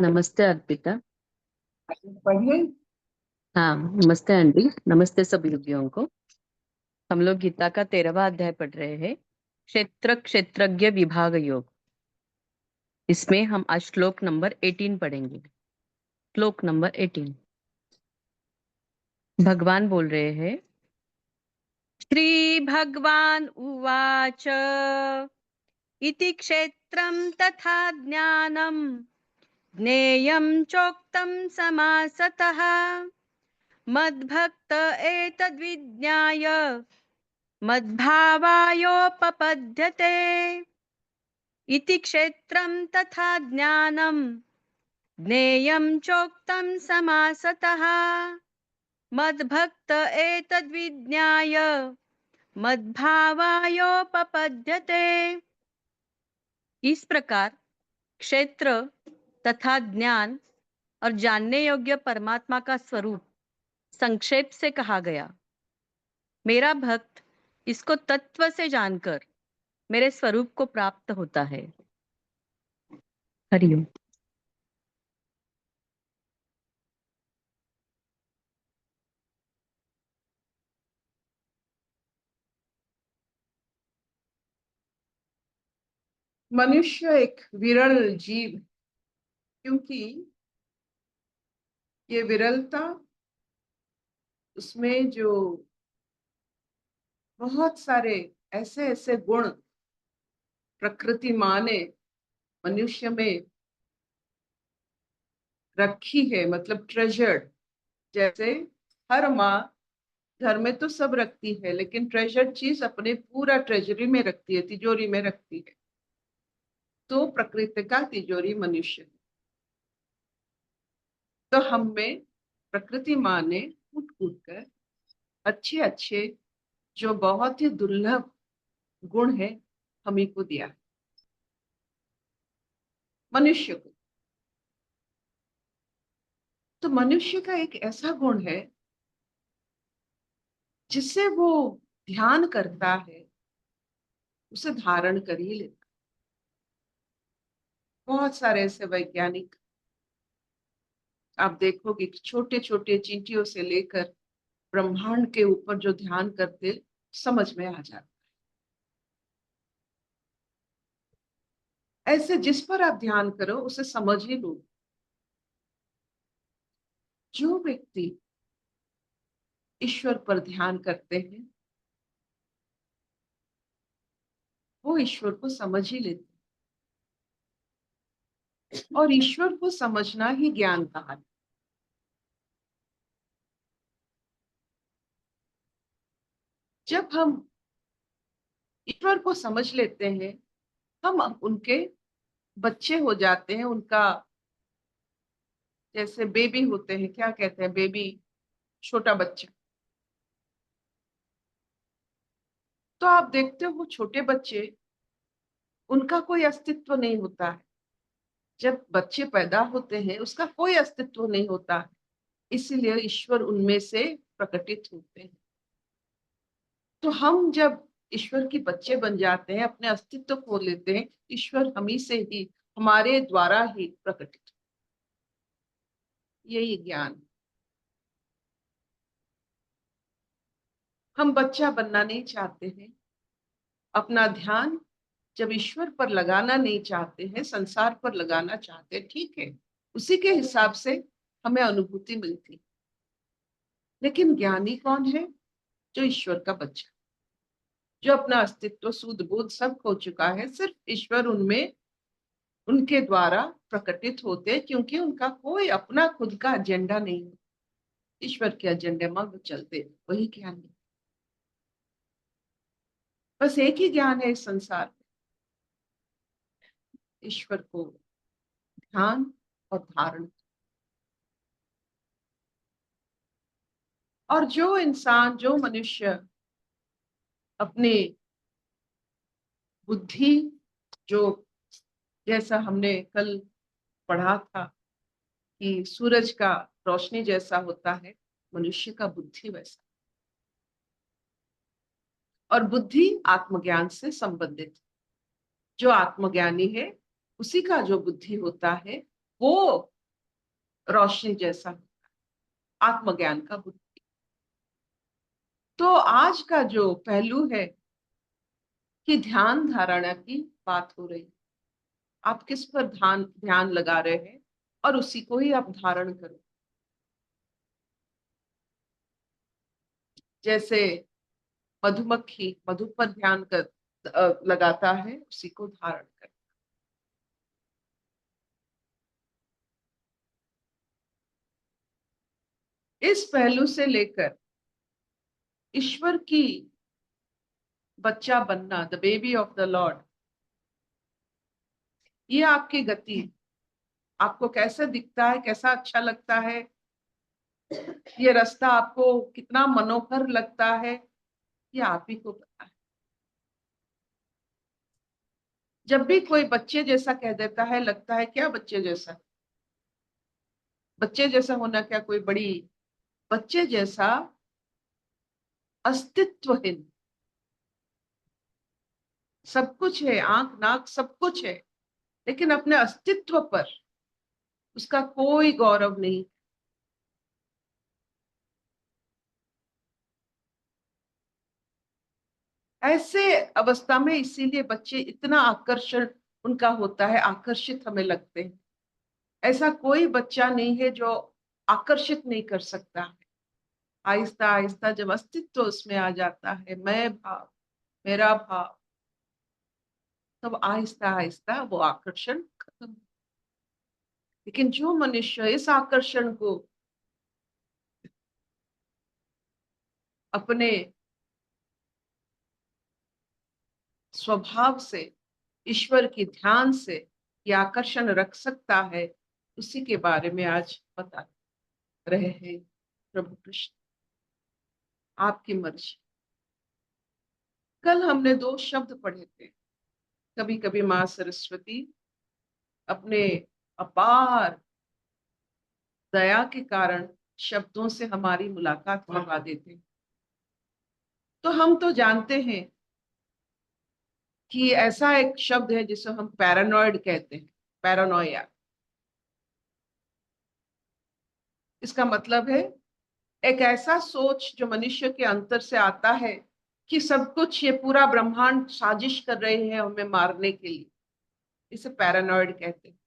नमस्ते अर्पिता। पढ़े। हाँ, नमस्ते आंटी। नमस्ते सभी लोगों को। हम लोग गीता का 13वां अध्याय पढ़ रहे हैं, क्षेत्र क्षेत्रज्ञ विभाग योग। इसमें हम आज श्लोक नंबर 18 पढ़ेंगे। श्लोक नंबर 18 भगवान बोल रहे हैं। श्री भगवान उवाच इति क्षेत्रं तथा ज्ञानं ज्ञेयं चोक्तं समासतः मद्भक्त एतद्विज्ञाय मद्भावायोपपद्यते। इति क्षेत्रं तथा ज्ञानं ज्ञेयं चोक्तं समासतः मद्भक्त एतद्विज्ञाय मद्भावायोपपद्यते। इस प्रकार क्षेत्र तथा ज्ञान और जानने योग्य परमात्मा का स्वरूप संक्षेप से कहा गया। मेरा भक्त इसको तत्व से जानकर मेरे स्वरूप को प्राप्त होता है। हरिओम। मनुष्य एक विरल जीव है, क्योंकि ये विरलता उसमें जो बहुत सारे ऐसे ऐसे गुण प्रकृति माँ ने मनुष्य में रखी है, मतलब ट्रेजर्ड। जैसे हर माँ घर में तो सब रखती है, लेकिन ट्रेजर्ड चीज अपने पूरा ट्रेजरी में रखती है, तिजोरी में रखती है। तो प्रकृति का तिजोरी मनुष्य है। तो हम में प्रकृति माँ ने कूट कूट कर अच्छे अच्छे जो बहुत ही दुर्लभ गुण है हम ही को दिया है, मनुष्य को। तो मनुष्य का एक ऐसा गुण है जिससे वो ध्यान करता है उसे धारण कर ही लेता। बहुत सारे ऐसे वैज्ञानिक आप देखोगे कि छोटे छोटे चींटियों से लेकर ब्रह्मांड के ऊपर जो ध्यान करते समझ में आ जाता। ऐसे जिस पर आप ध्यान करो उसे समझ ही लो। जो व्यक्ति ईश्वर पर ध्यान करते हैं वो ईश्वर को समझ ही लेते हैं, और ईश्वर को समझना ही ज्ञान कहा है। जब हम ईश्वर को समझ लेते हैं हम उनके बच्चे हो जाते हैं। उनका जैसे बेबी होते हैं, क्या कहते हैं, बेबी, छोटा बच्चा। तो आप देखते हो वो छोटे बच्चे, उनका कोई अस्तित्व नहीं होता है। जब बच्चे पैदा होते हैं उसका कोई अस्तित्व नहीं होता है, इसीलिए ईश्वर उनमें से प्रकटित होते हैं। तो हम जब ईश्वर के बच्चे बन जाते हैं, अपने अस्तित्व खो लेते हैं, ईश्वर हम ही से ही, हमारे द्वारा ही प्रकटित। यही ज्ञान। हम बच्चा बनना नहीं चाहते हैं, अपना ध्यान जब ईश्वर पर लगाना नहीं चाहते हैं, संसार पर लगाना चाहते हैं, ठीक है, उसी के हिसाब से हमें अनुभूति मिलती। लेकिन ज्ञानी कौन है? जो ईश्वर का बच्चा, जो अपना अस्तित्व सूद बूद सब खो चुका है, सिर्फ ईश्वर उनमें उनके द्वारा प्रकटित होते, क्योंकि उनका कोई अपना खुद का एजेंडा नहीं। ईश्वर के एजेंडे में वो चलते, वही ज्ञान है। बस एक ही ज्ञान है इस संसार में, ईश्वर को ध्यान और धारण। और जो इंसान, जो मनुष्य अपने बुद्धि, जो जैसा हमने कल पढ़ा था कि सूरज का रोशनी जैसा होता है, मनुष्य का बुद्धि वैसा। और बुद्धि आत्मज्ञान से संबंधित। जो आत्मज्ञानी है उसी का जो बुद्धि होता है वो रोशनी जैसा आत्मज्ञान का बुद्धि। तो आज का जो पहलू है कि ध्यान धारणा की बात हो रही, आप किस पर ध्यान ध्यान लगा रहे हैं और उसी को ही आप धारण करो। जैसे मधुमक्खी मधु पर ध्यान कर लगाता है, उसी को धारण कर। इस पहलू से लेकर ईश्वर की बच्चा बनना, the baby of the Lord, ये आपकी गति है। आपको कैसा दिखता है, कैसा अच्छा लगता है, ये रास्ता आपको कितना मनोहर लगता है, ये आप ही को पता है। जब भी कोई बच्चे जैसा कह देता है, लगता है क्या बच्चे जैसा? बच्चे जैसा होना क्या कोई बड़ी, बच्चे जैसा अस्तित्वहीन। सब कुछ है, आंख नाक सब कुछ है, लेकिन अपने अस्तित्व पर उसका कोई गौरव नहीं। ऐसे अवस्था में इसीलिए बच्चे इतना आकर्षण उनका होता है, आकर्षित हमें लगते हैं। ऐसा कोई बच्चा नहीं है जो आकर्षित नहीं कर सकता है। आहिस्ता आहिस्ता जब अस्तित्व उसमें आ जाता है, मैं भाव, मेरा भाव, तब आहिस्ता आहिस्ता वो आकर्षण खत्म। लेकिन जो मनुष्य इस आकर्षण को अपने स्वभाव से, ईश्वर की ध्यान से ये आकर्षण रख सकता है, उसी के बारे में आज बता रहे हैं प्रभु कृष्ण। आपकी मर्जी। कल हमने 2 शब्द पढ़े थे। कभी कभी माँ सरस्वती अपने अपार दया के कारण शब्दों से हमारी मुलाकात करवा देते। तो हम तो जानते हैं कि ऐसा एक शब्द है जिसे हम पैरानॉइड कहते हैं, पैरानोया। इसका मतलब है एक ऐसा सोच जो मनुष्य के अंतर से आता है कि सब कुछ, ये पूरा ब्रह्मांड साजिश कर रहे हैं हमें मारने के लिए। इसे पैरानॉइड कहते हैं।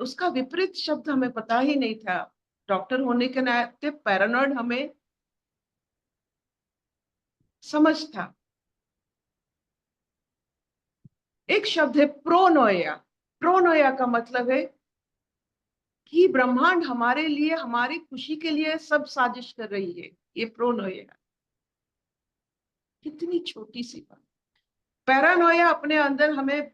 उसका विपरीत शब्द हमें पता ही नहीं था। डॉक्टर होने के नाते पैरानॉइड हमें समझ था। एक शब्द है प्रोनोया। प्रोनोया का मतलब है कि ब्रह्मांड हमारे लिए, हमारी खुशी के लिए सब साजिश कर रही है। ये प्रोनोया। कितनी छोटी सी बात। पैरानोया अपने अंदर हमें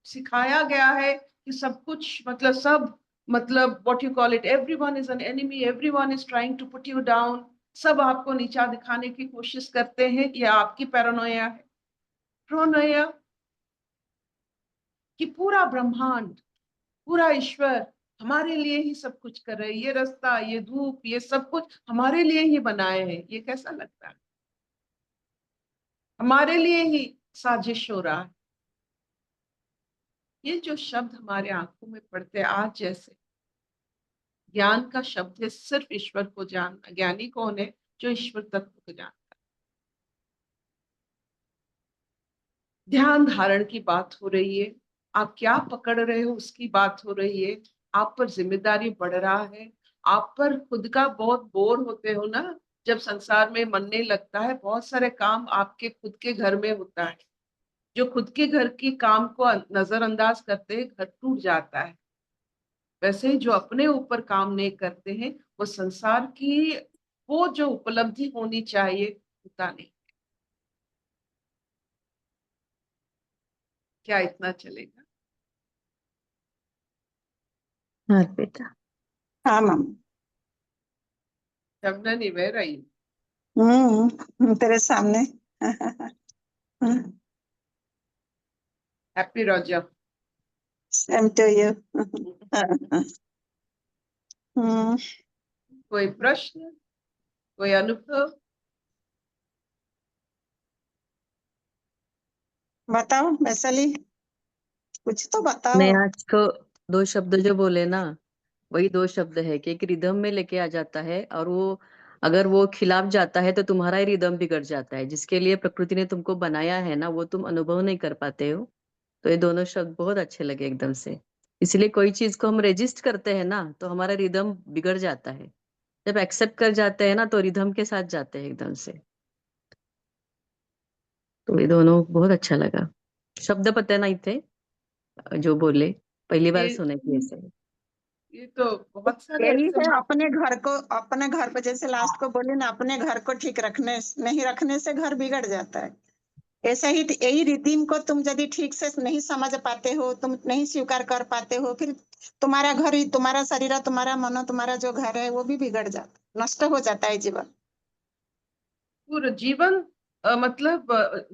सिखाया गया है कि सब कुछ मतलब सब, मतलब what you call it, everyone is an enemy, everyone is trying to put you down. सब आपको नीचा दिखाने की कोशिश करते हैं। ये आपकी पैरानोया है। प्रोनोया कि पूरा ब्रह्मांड, पूरा ईश्वर हमारे लिए ही सब कुछ कर रहे हैं। ये रास्ता, ये धूप, ये सब कुछ हमारे लिए ही बनाए हैं। ये कैसा लगता है? हमारे लिए ही साजिश हो रहा है। ये जो शब्द हमारे आंखों में पड़ते हैं आज, जैसे ज्ञान का शब्द है सिर्फ ईश्वर को जानना। ज्ञानी कौन है? जो ईश्वर तत्व को जानता है। ध्यान धारण की बात हो रही है, आप क्या पकड़ रहे हो उसकी बात हो रही है। आप पर जिम्मेदारी बढ़ रहा है। आप पर खुद का बहुत बोर होते हो ना, जब संसार में मन नहीं लगता है, बहुत सारे काम आपके खुद के घर में होता है। जो खुद के घर की काम को नजरअंदाज करते हैं, घर टूट जाता है। वैसे ही जो अपने ऊपर काम नहीं करते हैं, वो संसार की वो जो उपलब्धि होनी चाहिए होता नहीं। क्या इतना चलेगा? हाँ बेटा। हाँ मम्मी। शबनम नहीं बह रही। तेरे सामने। हैप्पी रोजा। Same to you. कोई प्रश्न, कोई अनुभव? बताओ वैशाली, कुछ तो बताओ। मैं आज को दो शब्द जो बोले ना, वही दो शब्द है कि एक रिदम में लेके आ जाता है, और वो अगर वो खिलाफ जाता है तो तुम्हारा ही रिदम बिगड़ जाता है। जिसके लिए प्रकृति ने तुमको बनाया है ना, वो तुम अनुभव नहीं कर पाते हो। तो ये दोनों शब्द बहुत अच्छे लगे एकदम से। इसलिए कोई चीज को हम रेजिस्ट करते हैं ना, तो हमारा रिदम बिगड़ जाता है। जब एक्सेप्ट कर जाते हैं ना, तो रिदम के साथ जाते हैं एकदम से। तो ये दोनों बहुत अच्छा लगा। शब्द पता नहीं थे जो बोले, पहली बार ये सुने थे ऐसे। ये तो बहुत सारे यही ऐसे है, अपने घर पे जैसे लास्ट को बोले ना, अपने घर को ठीक रखने नहीं रखने से घर बिगड़ जाता है। ऐसा ही यही रिदम को तुम यदि ठीक से नहीं समझ पाते हो, तुम नहीं स्वीकार कर पाते हो, फिर तुम्हारा घर ही, तुम्हारा शरीर, तुम्हारा मन, तुम्हारा जो घर है वो भी बिगड़ जाता, नष्ट हो जाता है जीवन। पूरा जीवन मतलब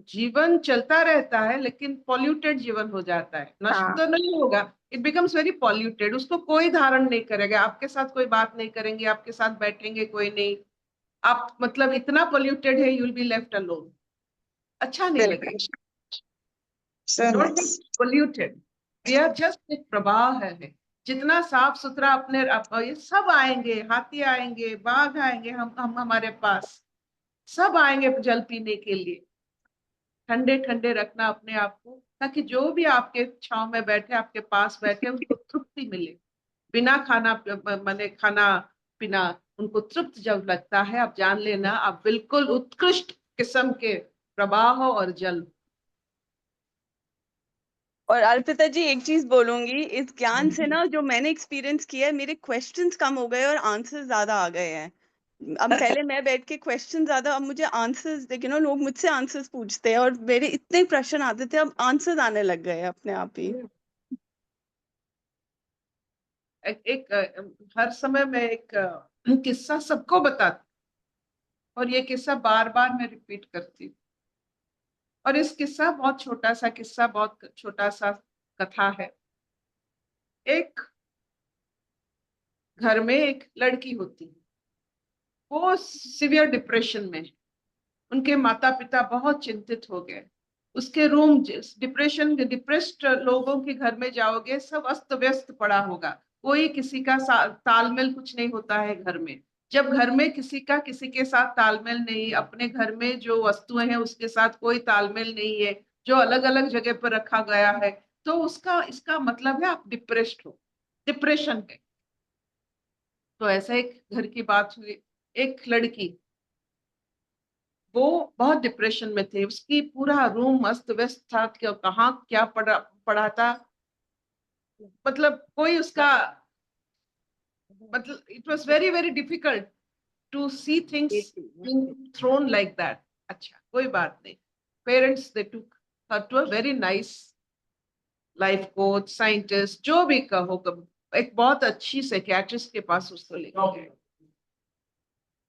जीवन चलता रहता है, लेकिन पॉल्यूटेड जीवन हो जाता है। नष्ट हाँ, तो नहीं होगा, इट बिकम्स वेरी पॉल्यूटेड। उसको कोई धारण नहीं करेगा, आपके साथ कोई बात नहीं करेंगे, आपके साथ बैठेंगे कोई नहीं। आप मतलब इतना पॉल्यूटेड है, you will be left alone. अच्छा नहीं बिल्कुल। लगेगा। So don't be nice. Polluted. We are just एक प्रवाह है। जितना साफ सुथरा अपने ये सब आएंगे, हाथी आएंगे, बाघ आएंगे, हम हमारे पास सब आएंगे जल पीने के लिए। ठंडे ठंडे रखना अपने आप को, ताकि जो भी आपके छांव में बैठे, आपके पास बैठे, उनको तृप्ति मिले। बिना माने खाना पीना, उनको तृप्त जब लगता है, आप जान लेना आप बिल्कुल उत्कृष्ट किस्म के प्रवाह हो और जल। और अर्पिता जी, एक चीज बोलूंगी, इस ज्ञान से ना जो मैंने एक्सपीरियंस किया है, मेरे क्वेश्चंस कम हो गए और आंसर्स ज्यादा आ गए हैं। अब पहले मैं बैठ के क्वेश्चन ज्यादा, अब मुझे आंसर्स, लोग मुझसे आंसर्स पूछते हैं और मेरे इतने प्रश्न आते थे, अब आंसर्स आने लग गए हैं अपने आप ही। हर समय मैं एक किस्सा सबको बताती, और ये किस्सा बार बार मैं रिपीट करती हूँ। और इस किस्सा बहुत छोटा सा किस्सा, बहुत छोटा सा कथा है। एक घर में एक लड़की होती है, वो सिवियर डिप्रेशन में है। उनके माता पिता बहुत चिंतित हो गए। उसके रूम, डिप्रेस्ड लोगों के घर में जाओगे, सब अस्त व्यस्त पड़ा होगा। कोई किसी का तालमेल कुछ नहीं होता है घर में। जब घर में किसी का किसी के साथ तालमेल नहीं, अपने घर में जो वस्तुएं हैं उसके साथ कोई तालमेल नहीं है, जो अलग अलग जगह पर रखा गया है, तो उसका इसका मतलब है आप डिप्रेस्ड हो, डिप्रेशन है। तो ऐसा एक घर की बात हुई। एक लड़की, वो बहुत डिप्रेशन में थे, उसकी पूरा रूम अस्त व्यस्त था कि कहाँ क्या पढ़ा था। मतलब कोई उसका, मतलब it was very very difficult to see things being thrown like that. अच्छा, कोई बात नहीं। Parents they took her to a very nice life coach, scientist, जो भी कहो, एक बहुत अच्छी साइकियाट्रिस्ट के पास उसको लेके गए।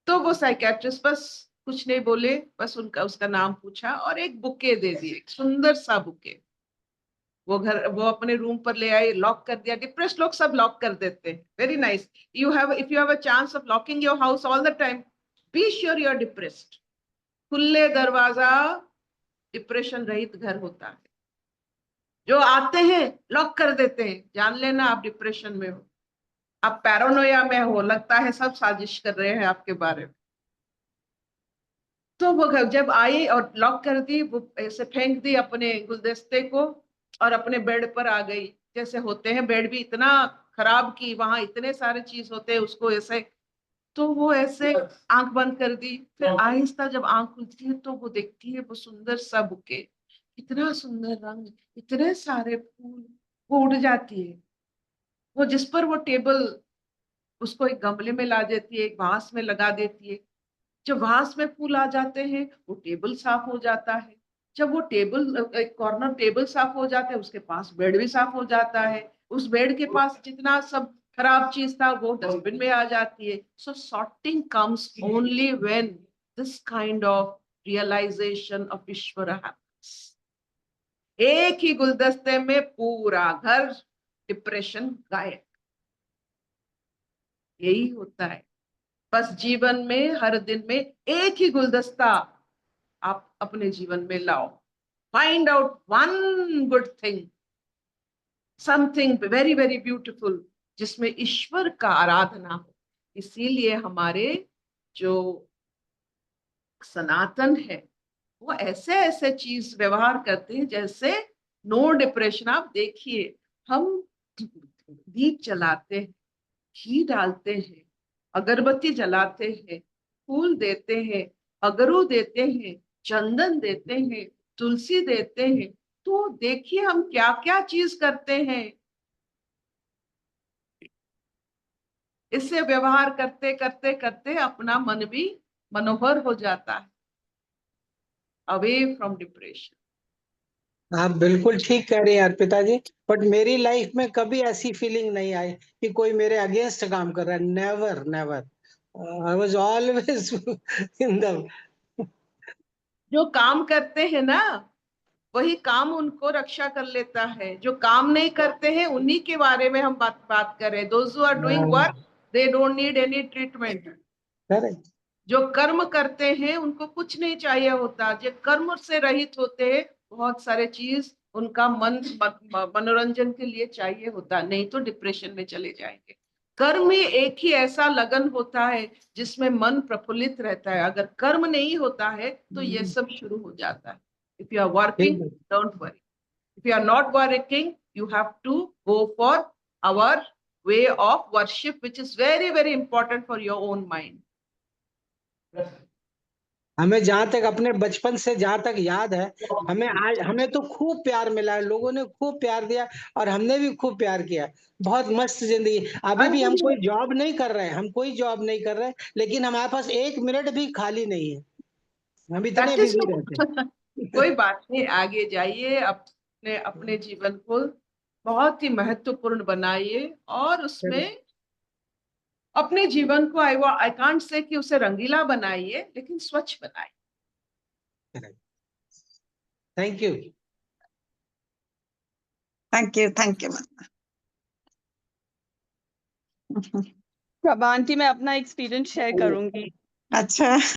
तो वो साइकियाट्रिस्ट बस कुछ नहीं बोले, बस उनका उसका नाम पूछा और एक बुके दे दिए, एक सुंदर सा बुके। वो अपने रूम पर ले आए, लॉक कर दिया। डिप्रेस्ड लोग सब लॉक कर देते हैं, very nice. If you have a chance of locking your house all the time, be sure you are depressed. खुले दरवाजा डिप्रेशन रहित घर होता है। जो आते हैं लॉक कर देते हैं, जान लेना आप डिप्रेशन में हो, आप पैरानोया में हो, लगता है सब साजिश कर रहे हैं आपके बारे में। तो वो जब आई और लॉक कर दी, वो ऐसे फेंक दी अपने गुलदस्ते को और अपने बेड पर आ गई। जैसे होते हैं, बेड भी इतना खराब की, वहां इतने सारे चीज होते हैं, उसको ऐसे। तो वो ऐसे आंख बंद कर दी। फिर आहिस्ता जब आंख खुलती है तो वो देखती है वो सुंदर सा बुके, इतना सुंदर रंग, इतने सारे फूल। वो उड़ जाती है। वो जिस पर वो टेबल, उसको एक गमले में ला देती है, एक बांस में लगा देती है। जब वास में फूल आ जाते हैं, वो टेबल साफ हो जाता है। जब वो टेबल, एक कॉर्नर टेबल साफ हो जाता है, उसके पास बेड भी साफ हो जाता है। उस बेड के पास जितना सब खराब चीज था वो डस्टबिन में आ जाती है। So sorting comes only when this kind of realization of ईश्वर हैपेंस। एक ही गुलदस्ते में पूरा घर डिप्रेशन गायब। यही होता है। बस जीवन में हर दिन में एक ही गुलदस्ता आप अपने जीवन में लाओ। Find out one good thing something very very beautiful जिसमें ईश्वर का आराधना हो। इसीलिए हमारे जो सनातन है वो ऐसे ऐसे चीज व्यवहार करते हैं जैसे नो डिप्रेशन। आप देखिए, हम दीप जलाते हैं, घी डालते हैं, अगरबत्ती जलाते हैं, फूल देते हैं, अगरू देते हैं, चंदन देते हैं, तुलसी देते हैं। तो देखिए हम क्या क्या चीज करते हैं। इससे व्यवहार करते करते करते अपना मन भी मनोहर हो जाता है, अवे फ्रॉम डिप्रेशन। आप बिल्कुल ठीक कह रही हैं अर्पिता जी, बट मेरी लाइफ में कभी ऐसी फीलिंग नहीं आई कि कोई मेरे अगेंस्ट काम कर रहा है। Never never, I was always in the. जो काम करते हैं ना वही काम उनको रक्षा कर लेता है, जो काम नहीं करते हैं उन्हीं के बारे में हम बात कर रहे हैं। Those who are doing work they don't need any treatment. Correct. जो कर्म करते हैं उनको कुछ नहीं चाहिए होता। जो कर्म से रहित होते हैं बहुत सारे चीज उनका मनोरंजन के लिए चाहिए होता, नहीं तो डिप्रेशन में चले जाएंगे। कर्म ही एक ही ऐसा लगन होता है जिसमें मन प्रफुल्लित रहता है। अगर कर्म नहीं होता है तो ये सब शुरू हो जाता है। If you are working don't worry, if you are not working you have to go for our way of worship which is very very important for your own mind. हमें जहां तक अपने बचपन से जहां तक याद है, हमें तो खूब प्यार मिला है, लोगों ने खूब प्यार दिया और हमने भी खूब प्यार किया। बहुत मस्त जिंदगी। अभी भी हम कोई जॉब नहीं कर रहे हैं, हम कोई जॉब नहीं कर रहे हैं, लेकिन हमारे पास 1 मिनट भी खाली नहीं है, हम इतने That is बिजी रहते हैं। कोई बात नहीं, आगे जाइए, अपने अपने जीवन को बहुत ही महत्वपूर्ण बनाइए और उसमें अपने जीवन को आई कांट से कि उसे रंगीला बनाइए, लेकिन स्वच्छ बनाइए। Thank you. Thank you, thank you. Prabha aunty, मैं अपना एक्सपीरियंस शेयर करूंगी। अच्छा।